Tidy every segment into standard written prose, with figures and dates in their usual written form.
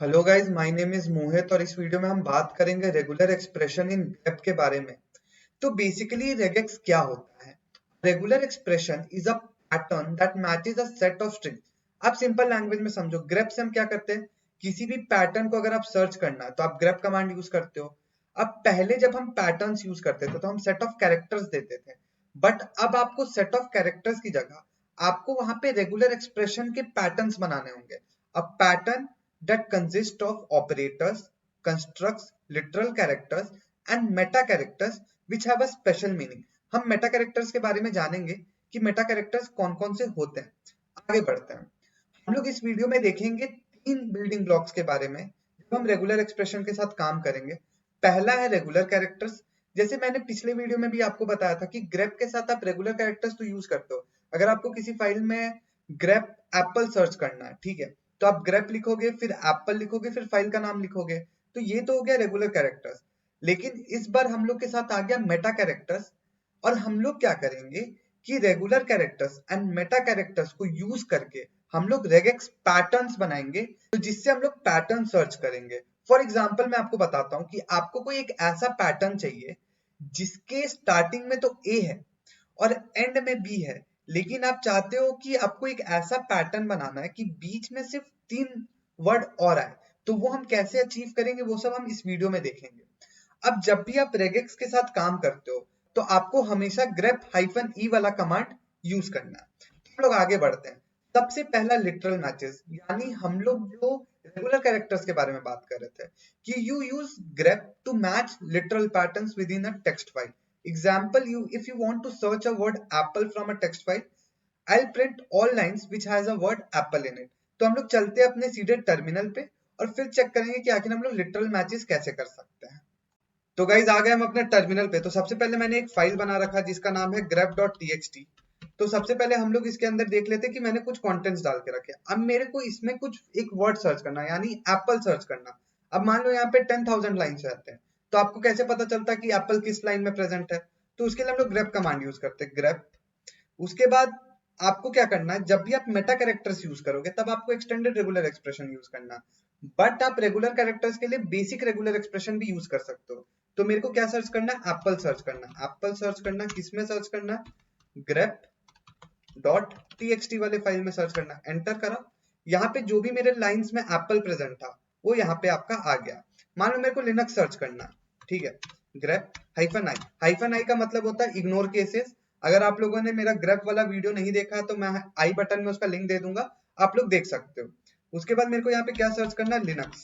Hello guys, my name is Mohit और इस video में हम बात करेंगे रेगुलर एक्सप्रेशन इन grep के बारे में। तो बेसिकली रेगेक्स क्या होता है? Regular expression is a pattern that matches a set of string. आप सिंपल लैंग्वेज में समझो, grep से हम क्या करते हैं, किसी भी पैटर्न को अगर आप सर्च करना है तो आप grep कमांड यूज करते हो। अब पहले जब हम पैटर्न्स यूज करते थे तो हम सेट ऑफ कैरेक्टर्स देते थे, बट अब आपको सेट ऑफ कैरेक्टर्स की जगह आपको वहां पे रेगुलर एक्सप्रेशन के पैटर्न्स बनाने होंगे। अब pattern that consist of operators, constructs, literal characters and meta characters which have a special meaning। हम meta characters के बारे में जानेंगे कि meta characters कौन कौन से होते हैं। आगे बढ़ते हैं, हम लोग इस वीडियो में देखेंगे तीन बिल्डिंग ब्लॉक्स के बारे में जो हम रेगुलर एक्सप्रेशन के साथ काम करेंगे। पहला है रेगुलर कैरेक्टर्स। जैसे मैंने पिछले वीडियो में भी आपको बताया था कि grep के साथ आप रेगुलर कैरेक्टर्स तो यूज करते हो। अगर आपको किसी फाइल में grep एप्पल सर्च करना है, ठीक है, तो आप grep लिखोगे, फिर एप्पल लिखोगे, फिर फाइल का नाम लिखोगे। तो ये तो हो गया रेगुलर कैरेक्टर्स। लेकिन इस बार हम लोग के साथ आ गया मेटा कैरेक्टर्स। और हम लोग क्या करेंगे कि regular characters and Meta characters को यूज करके हम लोग रेगेक्स पैटर्न्स बनाएंगे, तो जिससे हम लोग पैटर्न सर्च करेंगे। फॉर एग्जाम्पल मैं आपको बताता हूँ कि आपको कोई एक ऐसा पैटर्न चाहिए जिसके स्टार्टिंग में तो ए है और एंड में बी है, लेकिन आप चाहते हो कि आपको एक ऐसा पैटर्न बनाना है कि बीच में सिर्फ 3 वर्ड और आए। तो वो हम कैसे अचीव करेंगे, वो सब हम इस वीडियो में देखेंगे। अब जब भी आप रेगेक्स के साथ काम करते हो तो आपको हमेशा grep -e वाला कमांड यूज करना है। हम लोग आगे बढ़ते हैं। सबसे पहला लिटरल मैचेस, यानी हम लोग जो रेगुलर कैरेक्टर्स के बारे में बात कर रहे थे कि you use grep to match literal patterns within a text file. Example, you if you want to search a word apple from a text file, I'll print all lines which has a word apple in it। तो हम लोग चलते हैं अपने सीधे terminal पे और फिर चेक करेंगे कि आखिर हम लोग लिटरल मैचेस कैसे कर सकते हैं। तो गाइज आ गए हम अपने टर्मिनल पे। तो सबसे पहले मैंने एक फाइल बना रखा जिसका नाम है grep.txt। तो सबसे पहले हम लोग इसके अंदर देख लेते हैं कि मैंने कुछ कंटेंट्स डाल के रखे। अब मेरे को इसमें कुछ एक वर्ड सर्च करना है, यानी एप्पल सर्च करना। अब मान लो यहाँ पे 10,000 लाइन्स रहते हैं, तो आपको कैसे पता चलता है कि एप्पल किस लाइन में प्रेजेंट है? तो उसके लिए हम लोग grep कमांड यूज करते हैं, grep। उसके बाद आपको क्या करना है, जब भी आप मेटा कैरेक्टर्स यूज करोगे तब आपको एक्सटेंडेड रेगुलर एक्सप्रेशन यूज करना है। बट आप रेगुलर कैरेक्टर्स के लिए बेसिक रेगुलर एक्सप्रेशन भी यूज कर सकते हो। तो मेरे को क्या सर्च करना है, एप्पल सर्च करना है। एप्पल सर्च करना किसमें सर्च करना है, grep डॉट टीएक्सटी वाले फाइल में सर्च करना। एंटर करा, यहाँ पे जो भी मेरे लाइंस में एप्पल प्रेजेंट था वो यहाँ पे आपका आ गया। मान लो मेरे को लिनक्स सर्च करना है, ठीक है, grep -i। -i का मतलब होता है इग्नोर केसेस। अगर आप लोगों ने मेरा grep वाला वीडियो नहीं देखा तो मैं आई बटन में उसका लिंक दे दूंगा, आप लोग देख सकते हो। उसके बाद मेरे को यहाँ पे क्या सर्च करना है, लिनक्स।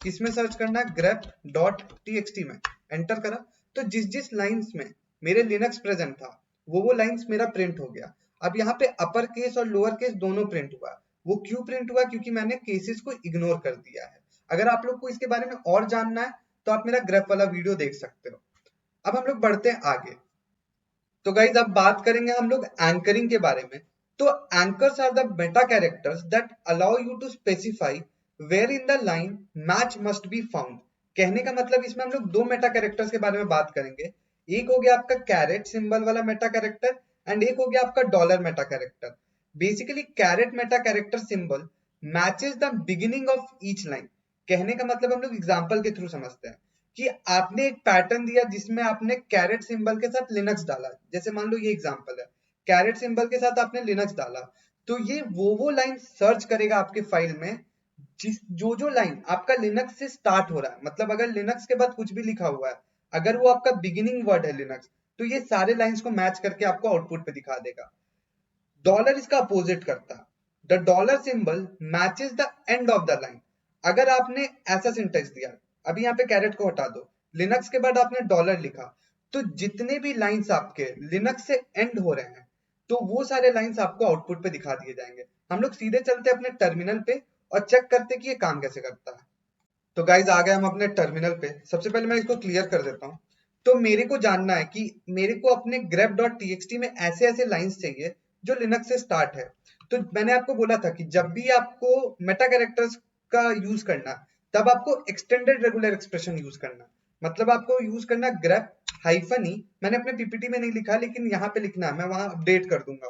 किसमें सर्च करना है, grep डॉट टीएक्सटी में। एंटर करा, तो जिस जिस लाइंस में मेरे लिनक्स प्रेजेंट था वो लाइंस मेरा प्रिंट हो गया। अब यहाँ पे अपर केस और लोअर केस दोनों प्रिंट हुआ। वो क्यों प्रिंट हुआ, क्योंकि मैंने केसेस को इग्नोर कर दिया है। अगर आप लोग को इसके बारे में और जानना है तो आप मेरा grep वाला वीडियो देख सकते हो। अब हम लोग बढ़ते हैं आगे। तो गाइज अब बात करेंगे हम लोग एंकरिंग के बारे में। तो anchors are the meta characters that allow you to specify where in the line match must be found. कहने का मतलब इसमें हम लोग दो मेटा कैरेक्टर्स के बारे में बात करेंगे। एक हो गया आपका कैरेट सिंबल वाला मेटा कैरेक्टर एंड एक हो गया आपका dollar meta character. Basically caret meta character symbol matches the beginning of each line. कहने का मतलब हम लोग एग्जांपल के थ्रू समझते हैं कि आपने एक पैटर्न दिया जिसमें आपने कैरेट सिंबल के साथ लिनक्स डाला। जैसे मान लो ये एग्जांपल है, कैरेट सिंबल के साथ आपने लिनक्स डाला, तो ये वो लाइन सर्च करेगा आपके फाइल में जिस जो लाइन आपका लिनक्स से स्टार्ट हो रहा है। मतलब अगर लिनक्स के बाद कुछ भी लिखा हुआ है, अगर वो आपका बिगिनिंग वर्ड है लिनक्स, तो ये सारे लाइंस को मैच करके आपको आउटपुट पे दिखा देगा। डॉलर इसका अपोजिट करता है, the dollar symbol matches the end of the line. अगर आपने ऐसा सिंटेक्स दिया, अभी यहाँ पे कैरेट को हटा दो, लिनक्स के बाद आपने डॉलर लिखा, तो जितने भी लाइंस आपके लिनक्स से एंड हो रहे हैं तो वो सारे लाइंस आपको आउटपुट पे दिखा दिए जाएंगे। हम लोग सीधे चलते अपने टर्मिनल पे और चेक करते कि ये काम कैसे करता है। तो गाइज आ गए हम अपने टर्मिनल पे। सबसे पहले मैं इसको क्लियर कर देता हूँ। तो मेरे को जानना है कि मेरे को अपने grep.txt में ऐसे ऐसे लाइंस चाहिए जो लिनक्स से स्टार्ट है। तो मैंने आपको बोला था कि जब भी आपको मेटा कैरेक्टर्स का यूज करना तब आपको एक्सटेंडेड रेगुलर एक्सप्रेशन यूज करना। मतलब आपको यूज करना grep -e। मैंने अपने पीपीटी में नहीं लिखा, लेकिन यहाँ पे लिखना है, मैं वहां अपडेट कर दूंगा।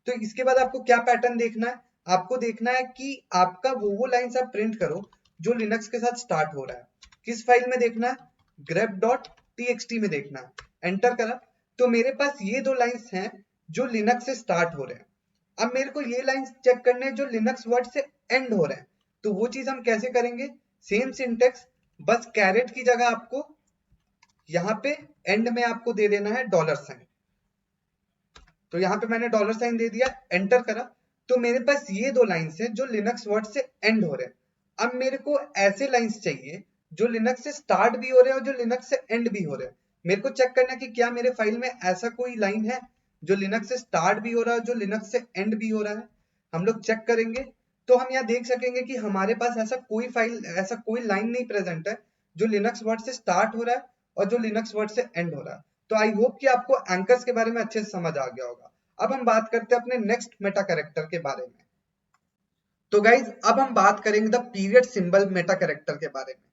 तो इसके बाद आपको क्या पैटर्न देखना है, आपको देखना है कि आपका वो लाइंस आप प्रिंट करो जो लिनक्स के साथ स्टार्ट हो रहा है। किस फाइल में देखना है? grep.txt में देखना है। एंटर करा तो मेरे पास ये दो लाइंस हैं जो लिनक्स से स्टार्ट हो रहे हैं। अब मेरे को ये लाइंस चेक करने हैं जो लिनक्स वर्ड से एंड हो रहे हैं। तो वो चीज हम कैसे करेंगे? सेम सिंटेक्स, बस कैरेट की जगह आपको यहाँ पे एंड में आपको दे देना है $। तो यहाँ पे मैंने $साइन दे दिया, एंटर करा तो मेरे पास ये दो लाइंस हैं जो लिनक्स वर्ड से एंड हो रहे हैं। अब मेरे को ऐसे लाइंस चाहिए जो लिनक्स से स्टार्ट भी हो रहे हैं और जो लिनक्स से एंड भी हो रहे हैं। मेरे को चेक करना है कि क्या मेरे फाइल में ऐसा कोई लाइन है जो लिनक्स से स्टार्ट भी हो रहा है, जो लिनक्स से एंड भी हो रहा है। हम लोग चेक करेंगे तो हम यहाँ देख सकेंगे कि हमारे पास ऐसा कोई लाइन नहीं प्रेजेंट है जो लिनक्स वर्ड से स्टार्ट हो रहा है और जो लिनक्स वर्ड से एंड हो रहा है। तो आई होप कि आपको एंकर्स के बारे में अच्छे से समझ आ गया होगा। अब हम बात करते हैं अपने नेक्स्ट मेटा कैरेक्टर के बारे में। तो गाइज अब हम बात करेंगे the period symbol meta character के बारे में।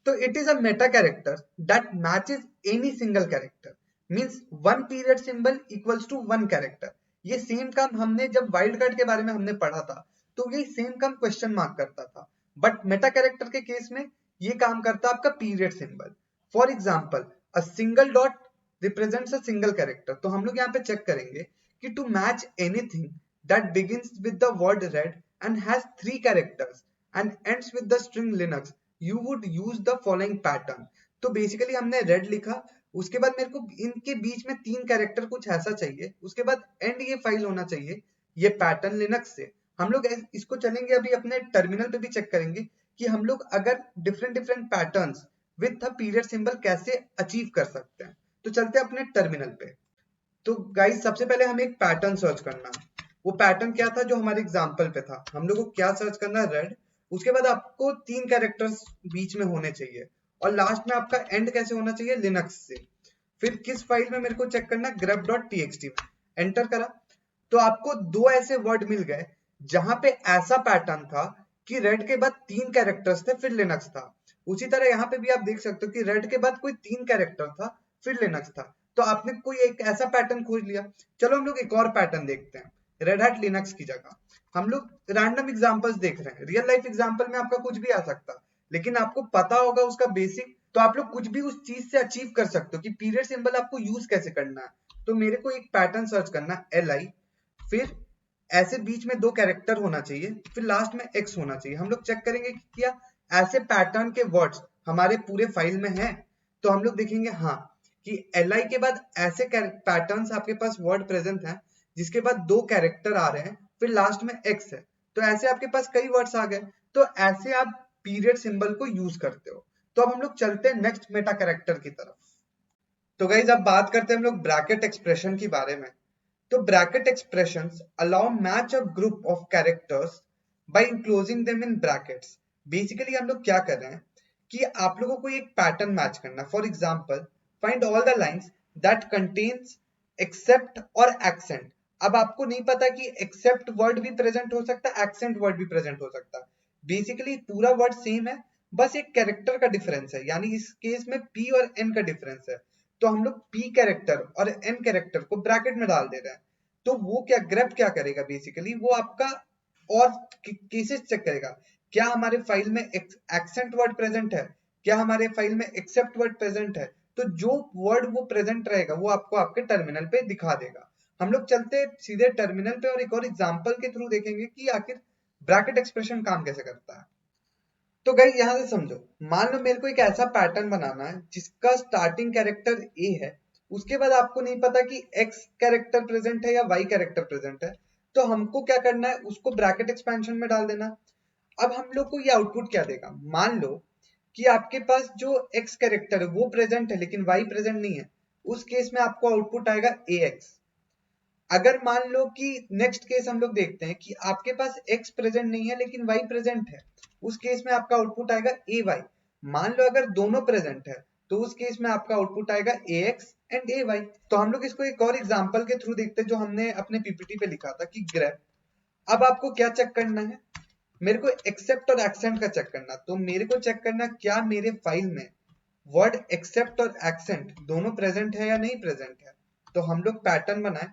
तो it is a meta character that matches any single character, means one period symbol equals to one character. ये सेम काम हमने जब वाइल्ड कार्ड के बारे में हमने पढ़ा था तो ये सेम काम क्वेश्चन मार्क करता था, बट मेटा कैरेक्टर के केस में ये काम करता है आपका period symbol. For example a single dot represents a single character. तो हम लोग यहाँ पे चेक करेंगे कि to match anything that begins with the word red and has 3 characters and ends with the string Linux, you would use the following pattern। तो basically हमने red लिखा, उसके बाद मेरे को इनके बीच में 3 कैरेक्टर कुछ ऐसा चाहिए, उसके बाद एंड ये फाइल होना चाहिए, ये पैटर्न लिनक्स से। हम लोग इसको चलेंगे अभी अपने टर्मिनल पे भी चेक करेंगे कि हम लोग अगर different patterns with a period symbol कैसे अचीव कर सकते हैं। तो चलते हैं अपने टर्मिनल पे। तो गाइस सबसे पहले हमें एक पैटर्न सर्च करना है। वो पैटर्न क्या था जो हमारे एग्जाम्पल पे था? हम लोग को क्या सर्च करना है? रेड। उसके बाद आपको 3 कैरेक्टर्स बीच में होने चाहिए और लास्ट में आपका एंड कैसे होना चाहिए? लिनक्स से। फिर किस फाइल में मेरे को चेक करना है? grep.txt में। एंटर करा तो आपको दो ऐसे वर्ड मिल गए जहां पे ऐसा पैटर्न था कि रेड के बाद 3 कैरेक्टर्स थे फिर लिनक्स था। उसी तरह यहाँ पे भी आप देख सकते हो कि रेड के बाद कोई 3 कैरेक्टर था फिर लिनक्स था। तो आपने कोई एक ऐसा पैटर्न खोज लिया। चलो हम लोग एक और पैटर्न देखते हैं रेड हैट लिनक्स की जगह। हम लोग रैंडम एग्जांपल्स देख रहे हैं, रियल लाइफ एग्जांपल में आपका कुछ भी आ सकता, लेकिन आपको पता होगा उसका बेसिक, तो आप लोग कुछ भी उस चीज से अचीव कर सकते हो कि पीरियड सिंबल आपको यूज कैसे करना है। तो मेरे को एक पैटर्न सर्च करना है li, फिर ऐसे बीच में 2 कैरेक्टर होना चाहिए, फिर लास्ट में x होना चाहिए। हम लोग चेक करेंगे कि क्या ऐसे पैटर्न के वर्ड्स हमारे पूरे फाइल में हैं। तो हम लोग देखेंगे हाँ कि li के बाद ऐसे पैटर्न्स आपके पास वर्ड प्रेजेंट हैं जिसके बाद 2 कैरेक्टर आ रहे हैं फिर लास्ट में x है। तो ऐसे आपके पास कई वर्ड्स आ गए, तो ऐसे आप पीरियड सिंबल को यूज करते हो। तो अब हम लोग चलते हैं नेक्स्ट मेटा कैरेक्टर की तरफ। तो गाइज अब बात करते हैं हम लोग ब्रैकेट एक्सप्रेशन के बारे में। तो bracket expressions allow match a group of characters by enclosing them in brackets. Basically हम लोग क्या कर रहे हैं कि आप लोगों को एक पैटर्न मैच करना। For example find all the lines that contains accept और एक्सेंट। अब आपको नहीं पता कि एक्सेप्ट वर्ड भी प्रेजेंट हो सकता है, एक्सेंट वर्ड भी प्रेजेंट हो सकता है। बेसिकली पूरा वर्ड सेम है, बस एक कैरेक्टर का डिफरेंस है, यानी इस केस में p और n का डिफरेंस है। तो हम लोग p कैरेक्टर और n कैरेक्टर को ब्रैकेट में डाल दे रहे हैं। तो वो क्या ग्रेप क्या करेगा? बेसिकली वो आपका और केसेस चेक करेगा, क्या हमारे फाइल में एक्सेंट वर्ड प्रेजेंट है, क्या हमारे फाइल में एक्सेप्ट वर्ड प्रेजेंट है। तो जो वर्ड वो प्रेजेंट रहेगा वो आपको आपके टर्मिनल पे दिखा देगा। हम लोग चलते सीधे टर्मिनल पे और एक और एग्जांपल के थ्रू देखेंगे कि आखिर ब्रैकेट एक्सप्रेशन काम कैसे करता है। तो गाइस यहां से समझो, मान लो मेरे को एक ऐसा पैटर्न बनाना है जिसका स्टार्टिंग कैरेक्टर a है, उसके बाद आपको नहीं पता कि x कैरेक्टर प्रेजेंट है या y कैरेक्टर प्रेजेंट है। तो हमको क्या करना है? उसको ब्रैकेट एक्सपेंशन में डाल देना। अब हम लोग को ये आउटपुट क्या देगा? मान लो कि आपके पास जो x कैरेक्टर है वो प्रेजेंट है लेकिन y प्रेजेंट नहीं है, उस केस में आपको आउटपुट आएगा ax। अगर मान लो कि नेक्स्ट केस हम लोग देखते हैं कि आपके पास x प्रेजेंट नहीं है लेकिन y प्रेजेंट है, उस केस में आपका आउटपुट आएगा ay। मान लो अगर दोनों प्रेजेंट है तो उस केस में आपका आउटपुट आएगा ax एंड ay। तो हम लोग इसको एक और एग्जांपल के थ्रू देखते हैं जो हमने अपने पीपीटी पे लिखा था कि ग्रेप। अब आपको क्या चेक करना है? मेरे को एक्सेप्ट और एक्सेंट का चेक करना। तो मेरे को चेक करना क्या मेरे फाइल में वर्ड एक्सेप्ट और एक्सेंट दोनों प्रेजेंट है या नहीं प्रेजेंट है। तो हम लोग पैटर्न बनाए,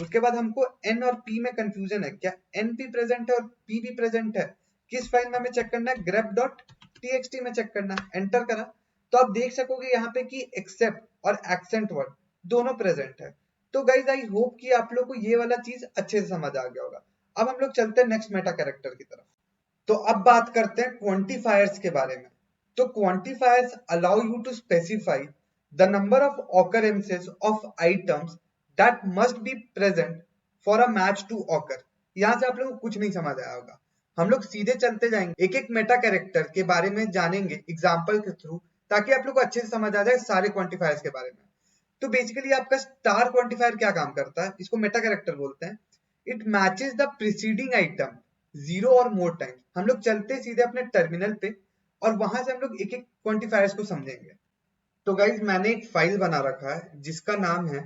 उसके बाद हमको n और p में कंफ्यूजन है, क्या n भी प्रेजेंट है और p भी प्रेजेंट है। किस फाइल में हमें चेक करना है? grep.txt txt में चेक करना है, एंटर करा तो आप देख सकोगे यहाँ पे कि एक्सेप्ट और एक्सेंट वर्ड दोनों प्रेजेंट है। तो गाइज आई होप कि आप लोग को ये वाला चीज अच्छे से समझ आ गया होगा। अब हम लोग चलते हैं नेक्स्ट मेटा कैरेक्टर की तरफ। तो अब बात करते हैं क्वांटिफायर्स के बारे में। तो quantifiers allow you to specify the number of occurrences of items that must be present for a match to occur. यहाँ से आप लोगों को कुछ नहीं समझ आया होगा, हम लोग सीधे चलते जाएंगे, एक एक मेटा कैरेक्टर के बारे में जानेंगे एग्जाम्पल के थ्रू, ताकि आप लोग को अच्छे से समझ आ जाए सारे क्वांटिफायर्स के बारे में। तो बेसिकली आपका स्टार क्वांटिफायर क्या काम करता है, इसको मेटा कैरेक्टर बोलते हैं। It matches the preceding item zero और मोर टाइम। हम लोग चलते सीधे अपने टर्मिनल पे और वहां से हम लोग एक एक क्वांटिफायर्स को समझेंगे। तो गाइज मैंने एक फाइल बना रखा है जिसका नाम है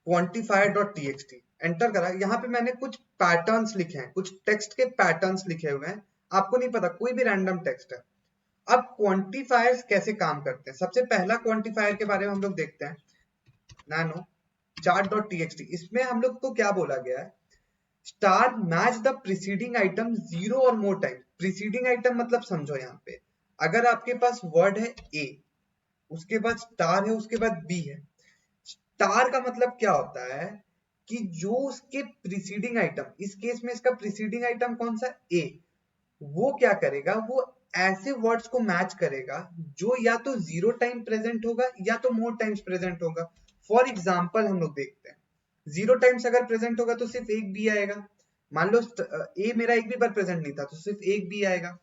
quantifier.txt। एंटर करा, यहाँ पे मैंने कुछ पैटर्न्स लिखे हैं, कुछ टेक्स्ट के पैटर्न्स लिखे हुए हैं, आपको नहीं पता कोई भी रैंडम टेक्स्ट है। अब क्वांटिफायर्स कैसे काम करते हैं, सबसे पहला क्वांटिफायर के बारे में हम लोग देखते हैं, नैनो चार्ट.txt। इसमें हम लोग को क्या बोला गया है, star match the preceding item zero और मोर टाइम। प्रीसीडिंग आइटम मतलब समझो, यहाँ पे अगर आपके पास वर्ड है ए, उसके बाद स्टार है, उसके बाद बी है। स्टार का मतलब क्या होता है कि जो उसके प्रीसीडिंग आइटम, इस केस में इसका प्रीसीडिंग आइटम कौन सा, ए, वो क्या करेगा, वो ऐसे वर्ड्स को मैच करेगा जो या तो जीरो टाइम प्रेजेंट होगा या तो मोर टाइम्स प्रेजेंट होगा। फॉर एग्जाम्पल हम लोग देखते हैं, जीरो टाइम्स अगर प्रेजेंट होगा तो सिर्फ एक बी आएगा। मान लो ए मेरा एक भी बार प्रेजेंट नहीं था तो सिर्फ एक बी आएगा।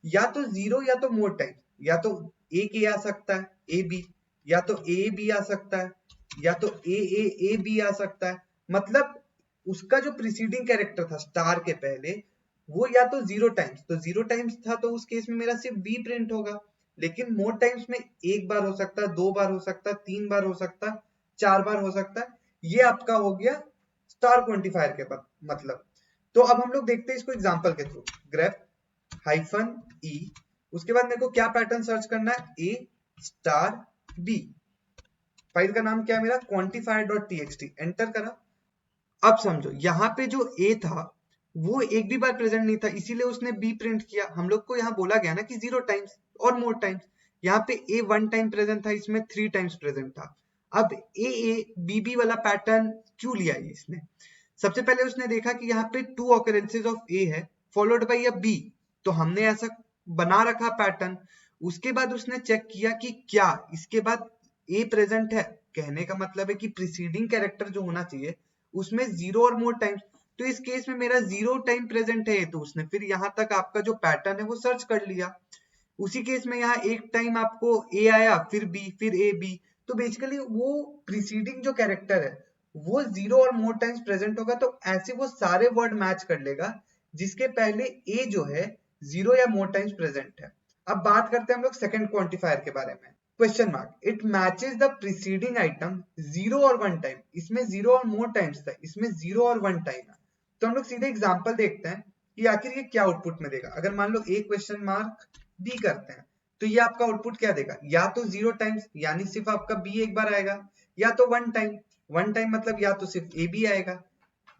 या तो जीरो या तो मोर टाइम, या तो एक ए आ सकता है ए बी, या तो ए बी आ सकता है, या तो ए बी आ सकता है। मतलब उसका जो प्रीसीडिंग कैरेक्टर था स्टार के पहले, वो या तो जीरो टाइम्स, तो जीरो टाइम्स था तो उस केस में मेरा सिर्फ बी प्रिंट होगा। लेकिन मोर टाइम्स में एक बार हो सकता है, दो बार हो सकता है, तीन बार हो सकता है, चार बार हो सकता है। ये आपका हो गया स्टार क्वांटिफायर के मतलब। तो अब हम लोग देखते हैं इसको एग्जांपल के थ्रू। ग्रेप हाइफन ई, उसके बाद मेरे को क्या पैटर्न सर्च करना है, ए स्टार बी। फाइल का नाम क्या है मेरा, quantifier.txt। एंटर करा। अब समझो यहाँ पे जो ए था वो एक भी बार प्रेजेंट नहीं था, इसीलिए उसने बी प्रिंट किया। हम लोग को यहाँ बोला गया ना कि जीरो टाइम्स और मोर टाइम्स। यहाँ पे ए वन टाइम प्रेजेंट था, इसमें थ्री टाइम्स प्रेजेंट था। अब ए बी बी वाला पैटर्न क्यों लिया है इसने, सबसे पहले उसने देखा कि यहाँ पे टू ऑकरेंसेज ऑफ ए है फॉलोड बाई अ बी, तो हमने ऐसा बना रखा पैटर्न। उसके बाद उसने चेक किया कि क्या इसके बाद ए प्रेजेंट है, कहने का मतलब है कि प्रीसीडिंग कैरेक्टर जो होना चाहिए उसमें जीरो और मोर टाइम्स। तो इस केस में मेरा जीरो टाइम प्रेजेंट है, तो उसने फिर यहाँ तक आपका जो पैटर्न है वो सर्च कर लिया। उसी केस में यहाँ एक टाइम आपको ए आया, फिर बी, फिर ए बी। तो बेसिकली वो प्रीसीडिंग जो कैरेक्टर है वो जीरो और मोर टाइम्स प्रेजेंट होगा, तो ऐसे वो सारे वर्ड मैच कर लेगा जिसके पहले ए जो है जीरो या मोर टाइम्स प्रेजेंट है। अब बात करते हैं हम लोग सेकंड क्वांटिफायर के बारे में, question mark. It matches the preceding item zero और वन टाइम। इसमें जीरो और मोर टाइम्स था, इसमें जीरो और वन टाइम है। तो हम लोग सीधे एग्जांपल देखते हैं कि आखिर ये क्या आउटपुट में देगा। अगर मान लो ए क्वेश्चन मार्क बी करते हैं तो ये आपका आउटपुट क्या देगा, या तो जीरो टाइम्स यानी सिर्फ आपका बी एक बार आएगा, या तो वन टाइम। वन टाइम मतलब या तो सिर्फ ए बी आएगा,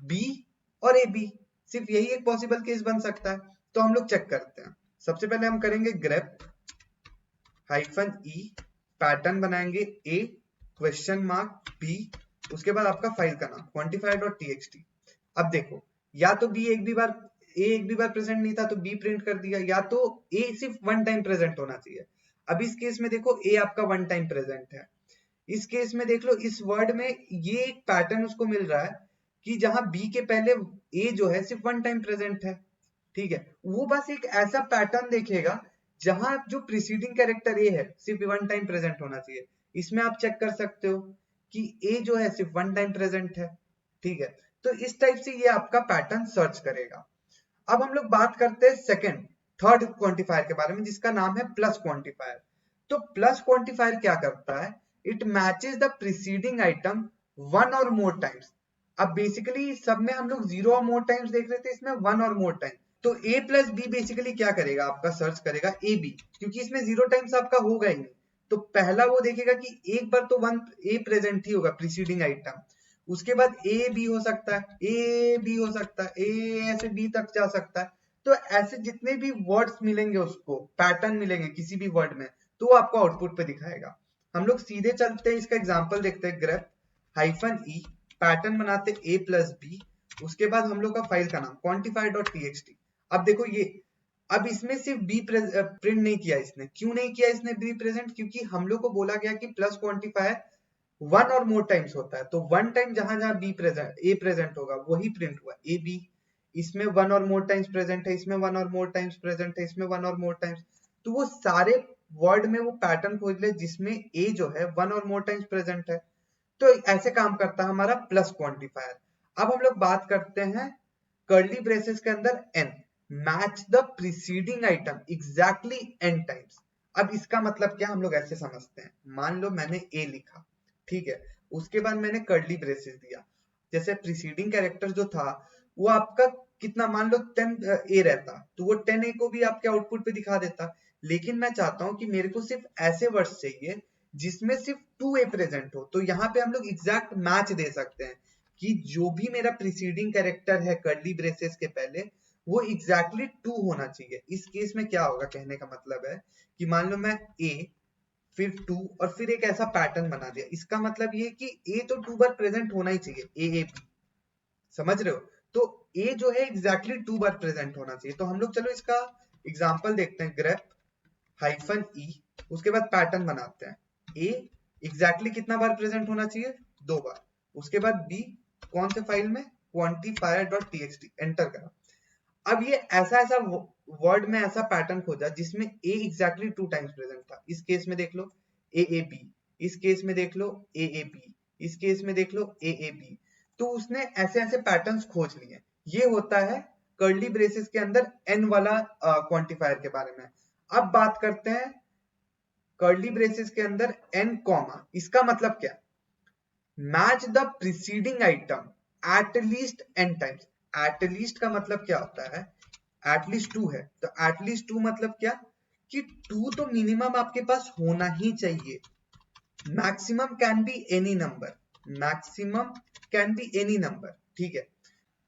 बी और ए बी, सिर्फ यही एक पॉसिबल केस बन सकता है। तो हम लोग चेक करते हैं। सबसे पहले हम करेंगे ग्रेप हाइफन ई, पैटर्न बनाएंगे ए क्वेश्चन मार्क बी, उसके बाद आपका फाइल का नाम quantifier.txt। अब देखो, या तो बी एक भी बार, ए एक भी बार प्रेजेंट नहीं था तो बी प्रिंट कर दिया, या तो ए सिर्फ वन टाइम प्रेजेंट होना चाहिए। अब इस केस में देखो ए आपका वन टाइम प्रेजेंट है। इस केस में देख लो, इस वर्ड में ये एक पैटर्न उसको मिल रहा है कि जहां बी के पहले ए जो है सिर्फ वन टाइम प्रेजेंट है। ठीक है, वो बस एक ऐसा पैटर्न देखेगा जहां जो प्रीसीडिंग कैरेक्टर ए है सिर्फ वन टाइम प्रेजेंट होना चाहिए। इसमें आप चेक कर सकते हो कि ए जो है सिर्फ वन टाइम प्रेजेंट है। ठीक है, तो इस टाइप से ये आपका पैटर्न सर्च करेगा। अब हम लोग बात करते हैं सेकंड थर्ड क्वांटिफायर के बारे में जिसका नाम है प्लस क्वांटिफायर। तो प्लस क्वांटिफायर क्या करता है, it matches the preceding item one और मोर टाइम्स। अब बेसिकली सब में हम लोग जीरो और मोर टाइम्स देख रहे थे, इसमें वन और मोर टाइम। तो ए प्लस बी बेसिकली क्या करेगा, आपका सर्च करेगा ए बी, क्योंकि इसमें जीरो टाइम्स आपका होगा ही नहीं। तो पहला वो देखेगा कि एक बार तो वन ए प्रेजेंट ही होगा प्रीसीडिंग आइटम, उसके बाद ए बी हो सकता है, ए बी हो सकता है, ए ऐसे बी तक जा सकता है। तो ऐसे जितने भी वर्ड्स मिलेंगे उसको पैटर्न मिलेंगे किसी भी वर्ड में तो वो आपको आउटपुट पे दिखाएगा। हम लोग सीधे चलते हैं, इसका एग्जांपल देखते हैं। ग्रेप -e पैटर्न बनाते a प्लस बी, उसके बाद हम लोग का फाइल का नाम quantify.txt। अब देखो ये, अब इसमें सिर्फ बी प्रिंट नहीं किया इसने। क्यों नहीं किया इसने बी प्रेजेंट? क्योंकि हम लोग को बोला गया कि प्लस क्वांटिफायर वन और मोर टाइम्स होता है, तो वन टाइम जहां जहां बी प्रेजेंट ए प्रेजेंट होगा वही प्रिंट हुआ ए बी। इसमें वन और मोर टाइम्स प्रेजेंट है, इसमें वन और मोर टाइम्स प्रेजेंट है, इसमें वन और मोर टाइम्स, तो वो सारे वर्ड में वो पैटर्न खोज ले जिसमें ए जो है वन और मोर टाइम्स प्रेजेंट है। तो ऐसे काम करता है हमारा प्लस क्वांटिफायर। अब हम लोग बात करते हैं कर्ली ब्रेसेस के अंदर n, match the preceding item exactly n times. अब इसका मतलब क्या हम लोग ऐसे समझते हैं, मान लो मैंने ए लिखा, ठीक है, उसके बाद मैंने कर्ली ब्रेसेस दिया, जैसे प्रीसीडिंग कैरेक्टर जो था वो आपका कितना, मान लो 10 ए रहता तो वो 10 ए को भी आपके आउटपुट पे दिखा देता। लेकिन मैं चाहता हूं कि मेरे को सिर्फ ऐसे वर्ड्स चाहिए जिसमें सिर्फ 2 ए प्रेजेंट हो, तो यहाँ पे हम लोग एग्जैक्ट मैच दे सकते हैं कि जो भी मेरा प्रीसीडिंग कैरेक्टर है कर्ली ब्रेसेस के पहले वो एग्जैक्टली 2 होना चाहिए। इस केस में क्या होगा, कहने का मतलब है कि मान लो मैं ए फिर 2 और फिर एक ऐसा पैटर्न बना दिया, इसका मतलब ये कि ए तो 2 बार प्रेजेंट होना ही चाहिए, ए बी, समझ रहे हो? तो ए जो है एग्जैक्टली 2 बार प्रेजेंट होना चाहिए। तो हम लोग चलो इसका एग्जांपल देखते हैं। ग्रेप -e उसके बाद पैटर्न बनाते हैं, ए एग्जैक्टली कितना बार प्रेजेंट होना चाहिए, 2 बार, उसके बाद बी कौन से फाइल में, quantifier.txt, एंटर करा। अब ये ऐसा ऐसा वर्ड में ऐसा पैटर्न खोजा जिसमें ए एग्जैक्टली 2 टाइम्स प्रेजेंट था। इस केस में देख लो ए बी, इस केस में देख लो ए बी, इस केस में देख लो ए बी। तो उसने ऐसे ऐसे पैटर्न्स खोज लिए। ये होता है कर्ली ब्रेसेस के अंदर एन वाला क्वांटिफायर के बारे में। अब बात करते हैं कर्ली ब्रेसेस के अंदर एन कॉमा, इसका मतलब क्या, match the preceding item at least N times. At least का मतलब क्या होता है, एटलीस्ट 2 है तो एटलीस्ट 2 मतलब क्या कि 2 तो मिनिमम आपके पास होना ही चाहिए। Maximum can be any number, maximum can be any number, ठीक है।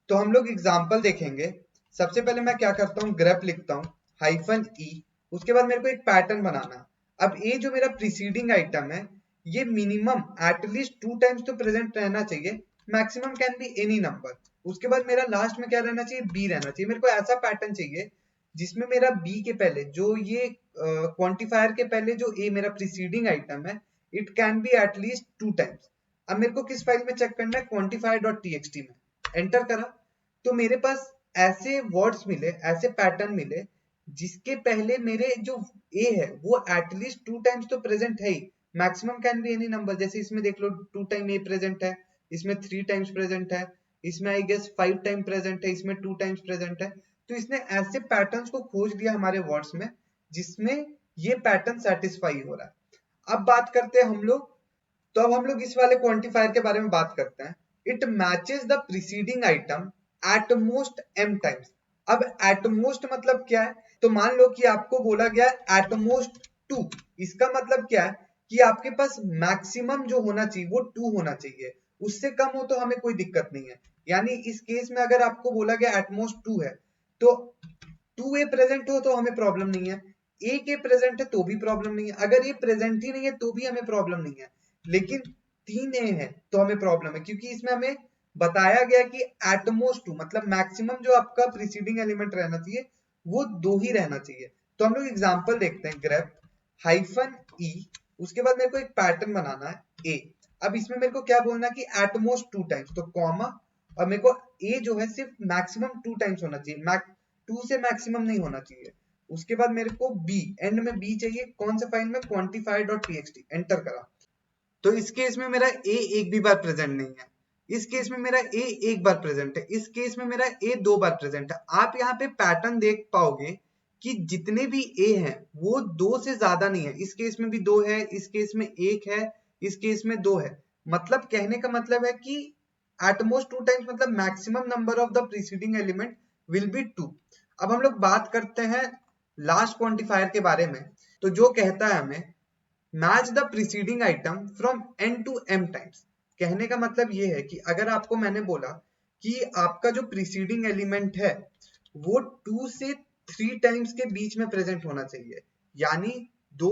तो हम लोग एग्जांपल देखेंगे। सबसे पहले मैं क्या करता हूँ, ग्रेप लिखता हूँ -e, उसके बाद मेरे को एक पैटर्न बनाना। अब ए जो मेरा प्रीसीडिंग आइटम है ये मिनिमम एटलीस्ट 2 टाइम्स तो प्रेजेंट रहना चाहिए, maximum can be any number. उसके बाद मेरा लास्ट में क्या रहना चाहिए, बी रहना चाहिए। मेरे को ऐसा पैटर्न चाहिए जिसमें मेरा बी के पहले जो ये क्वांटिफायर के पहले जो ए मेरा प्रीसीडिंग आइटम है it can be at least 2 times. अब मेरे को किस फाइल में चेक करना है, quantifier.txt में, एंटर करा तो मेरे पास ऐसे वर्ड्स मिले, ऐसे पैटर्न मिले जिसके पहले मेरे जो ए है वो एटलीस्ट 2 टाइम्स तो प्रेजेंट है ही, maximum can be any number. जैसे इसमें देख लो 2 टाइम ए प्रेजेंट है, इसमें 3 टाइम्स प्रेजेंट है, इसमें आई गेस 5 टाइम प्रेजेंट है, इसमें 2 टाइम्स प्रेजेंट है। तो इसने ऐसे पैटर्न्स को खोज लिया हमारे वर्ड्स में जिसमें ये पैटर्न सेटिस्फाई हो रहा है। अब बात करते हैं हम लोग, तो अब हम लोग इस वाले क्वांटिफायर के बारे में बात करते हैं। It matches the preceding item at most m times. अब एट मोस्ट मतलब क्या है, तो मान लो कि आपको बोला गया एट मोस्ट 2, इसका मतलब क्या है कि आपके पास मैक्सिमम जो होना चाहिए वो 2 होना चाहिए, उससे कम हो तो हमें कोई दिक्कत नहीं है। यानी इस केस में अगर आपको बोला गया एट मोस्ट 2 है तो 2 ए प्रेजेंट हो तो हमें प्रॉब्लम नहीं है, ए के प्रेजेंट है तो भी प्रॉब्लम नहीं है, अगर ये प्रेजेंट ही नहीं है तो भी हमें प्रॉब्लम नहीं है। लेकिन 3 ए है तो हमें प्रॉब्लम है क्योंकि इसमें हमें बताया गया कि एटमोस्ट 2 मतलब मैक्सिमम जो आपका प्रीसीडिंग एलिमेंट रहना चाहिए वो 2 ही रहना चाहिए। तो हम लोग एग्जांपल देखते हैं। ग्रेप -e उसके बाद मेरे को एक पैटर्न बनाना है ए। अब इसमें मेरे को क्या बोलना है कि एटमोस्ट 2 टाइम्स, तो कॉमा, और मेरे को ए जो है सिर्फ मैक्सिमम 2 टाइम्स होना चाहिए, 2 से मैक्सिमम नहीं होना चाहिए। उसके बाद मेरे को बी, एंड में बी चाहिए, कौन से फाइल में, quantifier.txt, एंटर करा। तो इस केस में मेरा ए एक भी बार प्रेजेंट नहीं है, इस केस में मेरा ए एक बार प्रेजेंट है, इस केस में मेरा ए 2 बार प्रेजेंट है। आप यहाँ पे पैटर्न देख पाओगे कि जितने भी ए हैं वो 2 से ज्यादा नहीं है। इस केस में भी 2 है, इस केस में 1 है, इस केस में 2 है। मतलब कहने का मतलब है कि एटमोस्ट 2 टाइम्स मतलब maximum number of the preceding element will be 2। अब हम लोग बात करते हैं लास्ट क्वांटिफायर के बारे में। तो जो कहता है हमें match the preceding item from n to m times. कहने का मतलब ये है कि अगर आपको मैंने बोला कि आपका जो प्रीसीडिंग एलिमेंट है वो 2 से 3 टाइम्स के बीच में प्रेजेंट होना चाहिए, यानी 2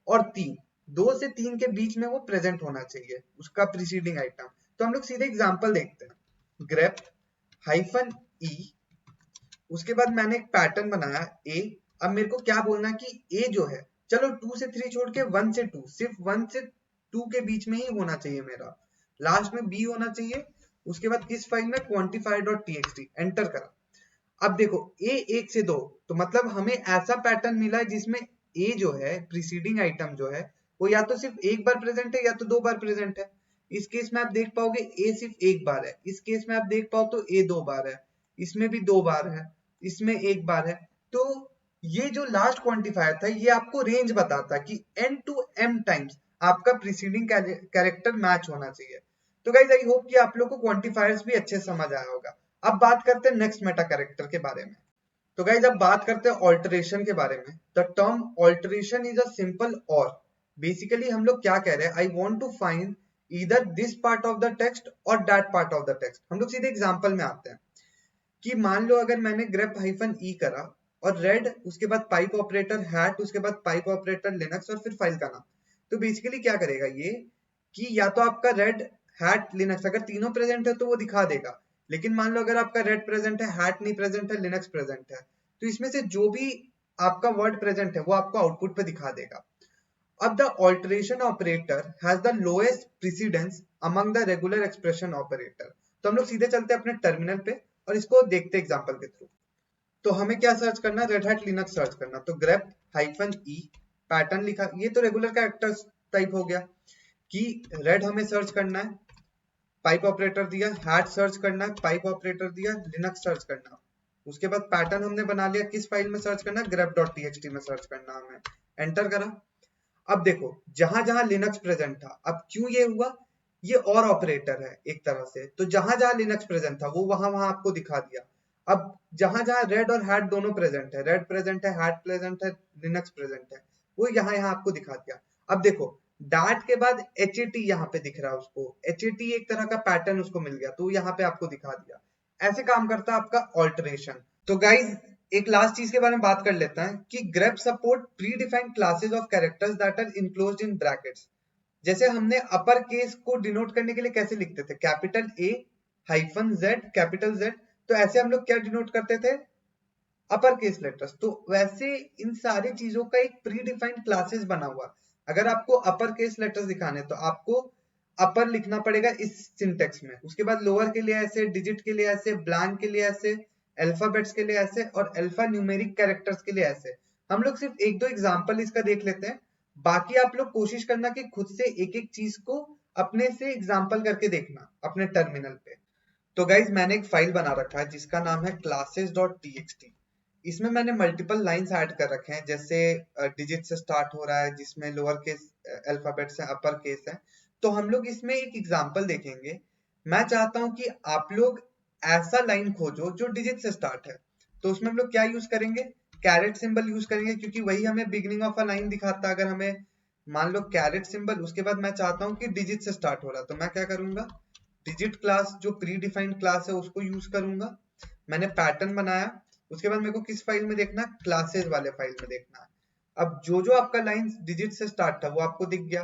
और 3, 2 से 3 के बीच में वो प्रेजेंट होना चाहिए उसका प्रीसीडिंग आइटम। तो हम लोग सीधे एग्जांपल देखते हैं, ग्रेप हाइफन ई, उसके बाद मैंने एक पैटर्न बनाया ए। अब मेरे को क्या बोलना है कि ए जो है, चलो 2 से 3 छोड़ के 1 से 2, सिर्फ 1 से 2 के बीच में ही होना चाहिए मेरा, लास्ट में बी होना चाहिए। उसके बाद किस फाइल में, quantify.txt, एंटर करा। अब देखो ए 1 से 2, तो मतलब हमें ऐसा पैटर्न मिला है जिसमें ए जो है प्रीसीडिंग आइटम जो है वो या तो सिर्फ एक बार प्रेजेंट है या तो 2 बार प्रेजेंट है। इस केस में आप देख पाओगे ए सिर्फ एक बार है, इस केस में आप देख पाओ तो ए 2 बार है, इसमें भी 2 बार है, इसमें एक बार है। तो ये जो लास्ट क्वांटिफायर था ये आपको रेंज बताता है कि n to m टाइम्स आपका प्रीसीडिंग कैरेक्टर मैच होना चाहिए। तो गाइस आई होप कि आप लोग को क्वांटिफायर्स भी अच्छे समझ आया होगा। अब बात करते हैं नेक्स्ट मेटा कैरेक्टर के बारे में। तो गाइस अब बात करते हैं ऑल्टरेशन के बारे में। The term alteration is a simple और, बेसिकली हम लोग क्या कह रहे हैं, I want to find either this part of the text और that part of the text. हम लोग सीधे एग्जांपल में आते हैं कि मान लो अगर मैंने ग्रेप हाइफन ई करा और रेड, उसके बाद पाइप ऑपरेटर हैट, उसके बाद पाइप ऑपरेटर लिनक्स और फिर फाइल का नाम। तो बेसिकली क्या करेगा ये कि या तो आपका रेड हैट लिनक्स अगर तीनों प्रेजेंट है तो वो दिखा देगा, लेकिन मान लो अगर आपका रेड प्रेजेंट है, हैट नहीं प्रेजेंट है, लिनक्स प्रेजेंट है, तो इसमें से जो भी आपका वर्ड प्रेजेंट है वो आपको आउटपुट पे दिखा देगा। अब the alteration operator has the lowest precedence among the regular expression operator. तो हम लोग सीधे चलते हैं अपने टर्मिनल पे और इसको देखते एग्जांपल के थ्रू। तो हमें क्या सर्च करना है, रेड हैट लिनक्स सर्च करना। तो ग्रेप हाइफन ई पैटर्न लिखा, ये तो रेगुलर कैरेक्टर टाइप हो गया कि रेड हमें सर्च करना है, पाइप ऑपरेटर दिया, हैट सर्च करना है, पाइप ऑपरेटर दिया, लिनक्स सर्च करना। उसके बाद पैटर्न हमने बना लिया, किस फाइल में सर्च करना है, grep.txt में सर्च करना हमें, एंटर करा। अब देखो जहां जहां लिनक्स प्रेजेंट था, अब क्यों ये हुआ, ये और ऑपरेटर है एक तरह से, तो जहां जहां लिनक्स प्रेजेंट था वो वहां वहां आपको दिखा दिया। अब जहां जहां रेड और हैट दोनों प्रेजेंट है, रेड प्रेजेंट है, हैट प्रेजेंट है, लिनक्स प्रेजेंट है, वो यहाँ यहाँ आपको दिखा दिया। अब देखो डाट के बाद HAT यहाँ पे दिख रहा है, उसको HAT एक तरह का पैटर्न उसको मिल गया तो यहाँ पे आपको दिखा दिया। ऐसे काम करता है आपका ऑल्टरेशन। तो गाइज एक लास्ट चीज के बारे में बात कर लेते हैं कि grep support predefined classes of characters that are enclosed in brackets. जैसे हमने अपर केस को डिनोट करने के लिए कैसे लिखते थे, capital A hyphen Z capital Z, तो ऐसे हम लोग क्या डिनोट करते थे, अपर केस लेटर्स। तो वैसे इन सारी चीजों का एक प्री डिफाइंड क्लासेस बना हुआ। अगर आपको अपर केस लेटर्स दिखाने तो आपको अपर लिखना पड़ेगा इस सिंटेक्स में, उसके बाद लोअर के लिए ऐसे, डिजिट के लिए ऐसे, ब्लैंक के लिए ऐसे, अल्फाबेट्स के लिए ऐसे और अल्फा न्यूमेरिक कैरेक्टर्स के लिए ऐसे। हम लोग सिर्फ एक दो एग्जांपल इसका देख लेते हैं, बाकी आप लोग कोशिश करना कि खुद से एक एक चीज को अपने से एग्जांपल करके देखना अपने टर्मिनल पे। तो गाइज मैंने एक फाइल बना रखा है जिसका नाम है classes.txt। इसमें मैंने मल्टीपल लाइंस ऐड कर रखे हैं, जैसे डिजिट से स्टार्ट हो रहा है जिसमें लोअर केस अल्फाबेट्स हैं, अपर केस है। तो हम लोग इसमें एक एग्जांपल देखेंगे। मैं चाहता हूं कि आप लोग ऐसा लाइन खोजो जो डिजिट से स्टार्ट है। तो उसमें हम लोग क्या यूज करेंगे, कैरेट सिंबल यूज करेंगे, क्योंकि वही हमें बिगिनिंग ऑफ अ लाइन दिखाता है। अगर हमें मान लो कैरेट सिंबल, उसके बाद मैं चाहता हूँ कि डिजिट से स्टार्ट हो रहा है, तो मैं क्या करूंगा, डिजिट क्लास जो प्री डिफाइंड क्लास है उसको यूज करूंगा। मैंने पैटर्न बनाया, उसके बाद मेरे को किस फाइल में देखना, क्लासेस वाले फाइल में देखना है। अब जो जो आपका लाइन डिजिट से स्टार्ट था वो आपको दिख गया।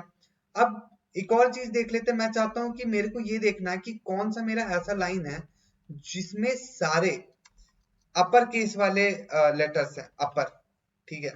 अब एक और चीज देख लेते हैं, मैं चाहता हूं कि मेरे को ये देखना है कि कौन सा मेरा ऐसा लाइन है जिसमें सारे अपर केस वाले लेटर्स हैं, अपर, ठीक है।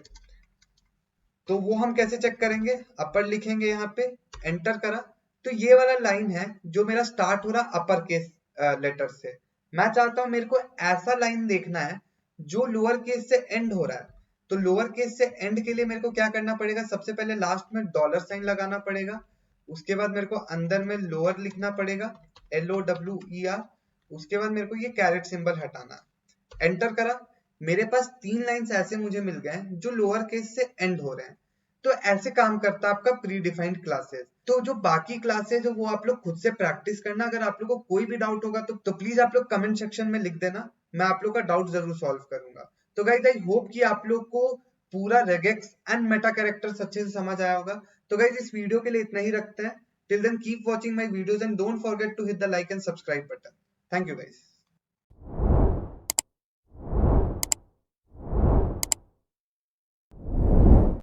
तो वो हम कैसे चेक करेंगे, अपर लिखेंगे यहाँ पे, एंटर करा, तो ये वाला लाइन है जो मेरा स्टार्ट हो रहा अपर केस लेटर से। मैं चाहता हूं मेरे को ऐसा लाइन देखना है जो लोअर केस से एंड हो रहा है। तो लोअर केस से एंड के लिए मेरे को क्या करना पड़ेगा, सबसे पहले लास्ट में डॉलर साइन लगाना पड़ेगा, उसके बाद मेरे को अंदर में लोअर लिखना पड़ेगा, LOWER, उसके बाद मेरे को ये कैरेट सिंबल हटाना, एंटर करा। मेरे पास 3 लाइंस ऐसे मुझे मिल गए हैं जो लोअर केस से एंड हो रहे हैं। तो ऐसे काम करता है आपका प्री डिफाइंड क्लासेस। तो जो बाकी क्लासेस है वो आप लोग खुद से प्रैक्टिस करना। अगर आप लोग को कोई भी डाउट होगा तो प्लीज आप लोग कमेंट सेक्शन में लिख देना, मैं आप लोग का डाउट जरूर सॉल्व करूंगा। तो गाइस आई होप कि आप लोग को पूरा रेगेक्स एंड मेटा कैरेक्टर्स अच्छे से समझ आया होगा। तो गाइस इस वीडियो के लिए इतना ही रखते हैं। Till then keep watching my videos and don't forget to hit the like and subscribe button. Thank you guys.